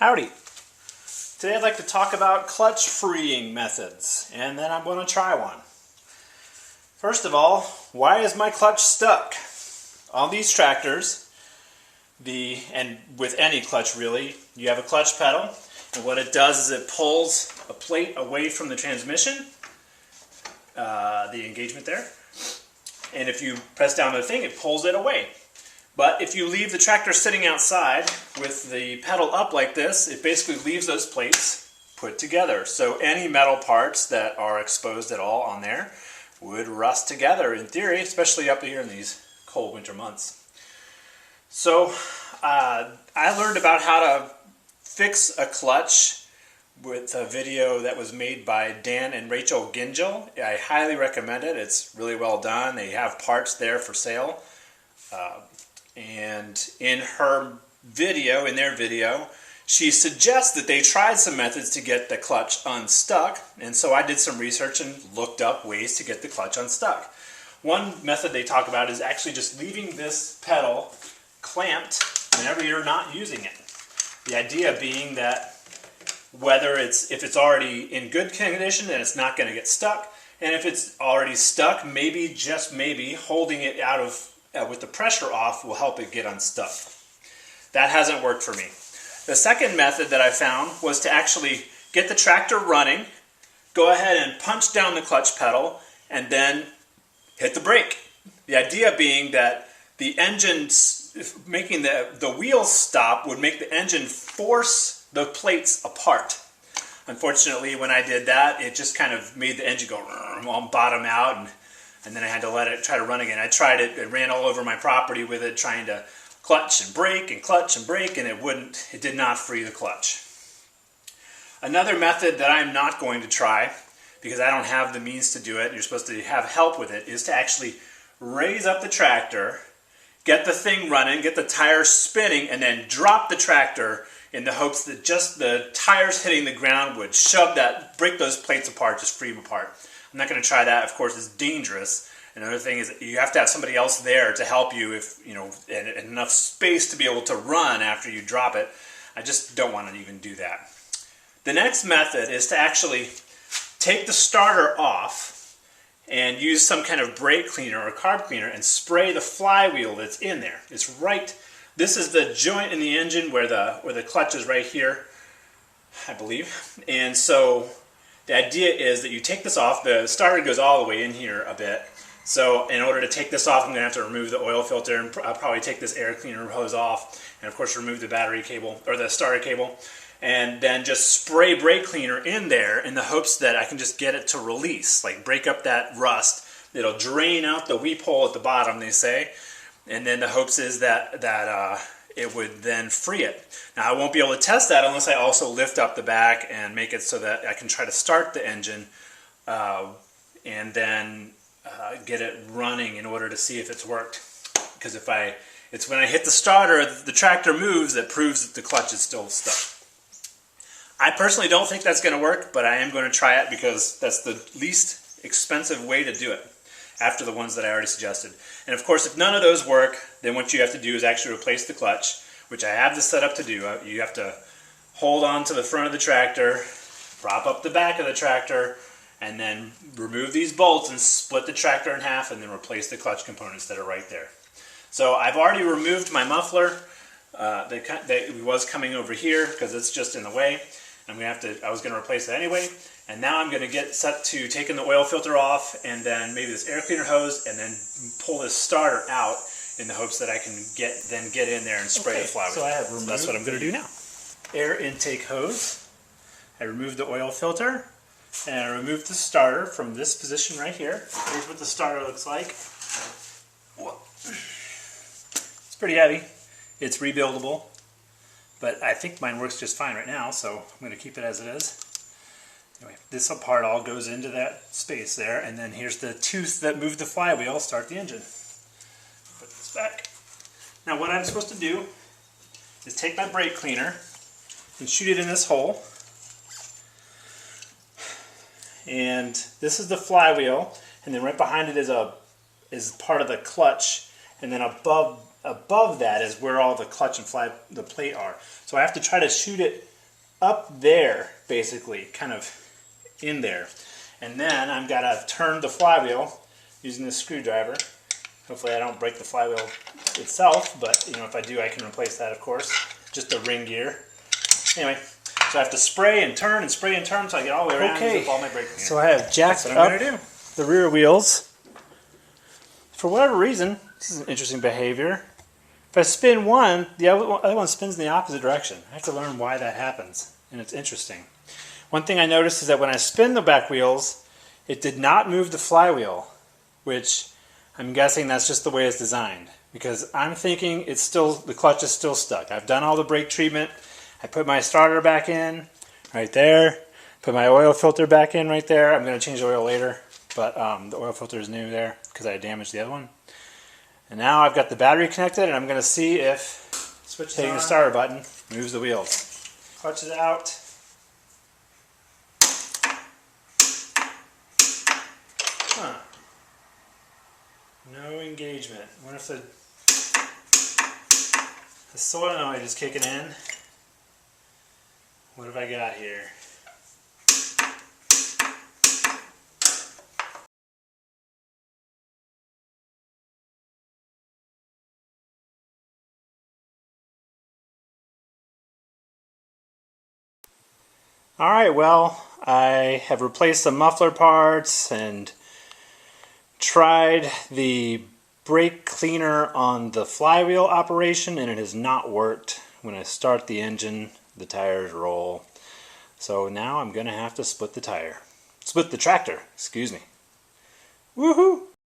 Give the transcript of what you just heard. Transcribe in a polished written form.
Howdy. Today I'd like to talk about clutch freeing methods, and then I'm going to try one. First of all, why is my clutch stuck? On these tractors, and with any clutch really, you have a clutch pedal, and what it does is it pulls a plate away from the transmission, the engagement there, and if you press down the thing, it pulls it away. But if you leave the tractor sitting outside with the pedal up like this, it basically leaves those plates put together. So any metal parts that are exposed at all on there would rust together in theory, especially up here in these cold winter months. So I learned about how to fix a clutch with a video that was made by Dan and Rachel Gingell. I highly recommend it. It's really well done. They have parts there for sale. And in their video, she suggests that they tried some methods to get the clutch unstuck. And so I did some research and looked up ways to get the clutch unstuck. One method they talk about is actually just leaving this pedal clamped whenever you're not using it. The idea being that if it's already in good condition, then it's not going to get stuck. And if it's already stuck, maybe, just maybe, holding it out of with the pressure off will help it get unstuck. That hasn't worked for me. The second method that I found was to actually get the tractor running, go ahead and punch down the clutch pedal, and then hit the brake. The idea being that the engine, making the wheels stop would make the engine force the plates apart. Unfortunately, when I did that, it just kind of made the engine go bottom out, and then I had to let it try to run again. I tried it, it ran all over my property with it, trying to clutch and brake, and it did not free the clutch. Another method that I'm not going to try, because I don't have the means to do it, you're supposed to have help with it, is to actually raise up the tractor, get the thing running, get the tires spinning, and then drop the tractor in the hopes that just the tires hitting the ground would break those plates apart, just free them apart. I'm not going to try that. Of course, it's dangerous. Another thing is you have to have somebody else there to help you and enough space to be able to run after you drop it. I just don't want to even do that. The next method is to actually take the starter off and use some kind of brake cleaner or carb cleaner and spray the flywheel that's in there. This is the joint in the engine where the clutch is right here, I believe. And so the idea is that you take this off. The starter goes all the way in here a bit. So in order to take this off, I'm going to have to remove the oil filter, and I'll probably take this air cleaner hose off, and of course remove the battery cable, or the starter cable, and then just spray brake cleaner in there in the hopes that I can just get it to release, like break up that rust. It'll drain out the weep hole at the bottom, they say, and then the hopes is that it would then free it. Now I won't be able to test that unless I also lift up the back and make it so that I can try to start the engine and then get it running in order to see if it's worked. Because it's when I hit the starter, the tractor moves, that proves that the clutch is still stuck. I personally don't think that's going to work, but I am going to try it because that's the least expensive way to do it, after the ones that I already suggested. And of course, if none of those work, then what you have to do is actually replace the clutch, which I have this set up to do. You have to hold on to the front of the tractor, prop up the back of the tractor, and then remove these bolts and split the tractor in half, and then replace the clutch components that are right there. So I've already removed my muffler. It was coming over here because it's just in the way. I was going to replace it anyway. And now I'm going to get set to taking the oil filter off, and then maybe this air cleaner hose, and then pull this starter out in the hopes that I can get in there and spray the flywheel. So that's what I'm going to do now. Air intake hose. I removed the oil filter, and I removed the starter from this position right here. Here's what the starter looks like. It's pretty heavy. It's rebuildable, but I think mine works just fine right now, so I'm going to keep it as it is. Anyway, this part all goes into that space there, and then here's the tooth that moved the flywheel. Start the engine. Put this back. Now what I'm supposed to do is take my brake cleaner and shoot it in this hole. And this is the flywheel, and then right behind it is part of the clutch, and then above that is where all the clutch and the plate are. So I have to try to shoot it up there, basically, kind of in there. And then I've got to turn the flywheel using this screwdriver. Hopefully I don't break the flywheel itself, but you know, if I do, I can replace that, of course. Just a ring gear. Anyway, so I have to spray and turn and spray and turn until I get all the way around and use up all my braking gear. So I have jacked up the rear wheels. For whatever reason, this is an interesting behavior. If I spin one, the other one spins in the opposite direction. I have to learn why that happens, and it's interesting. One thing I noticed is that when I spin the back wheels, it did not move the flywheel, which I'm guessing that's just the way it's designed. Because I'm thinking it's still, the clutch is still stuck. I've done all the brake treatment. I put my starter back in right there. Put my oil filter back in right there. I'm going to change the oil later, but the oil filter is new there because I damaged the other one. And now I've got the battery connected, and I'm going to see if taking the starter button moves the wheels. Clutch is out. Huh. No engagement. I wonder if the solenoid is kicking in. What have I got here? Alright, well, I have replaced the muffler parts and tried the brake cleaner on the flywheel operation, and it has not worked. When I start the engine, the tires roll. So now I'm going to have to split the tractor, excuse me. Woohoo!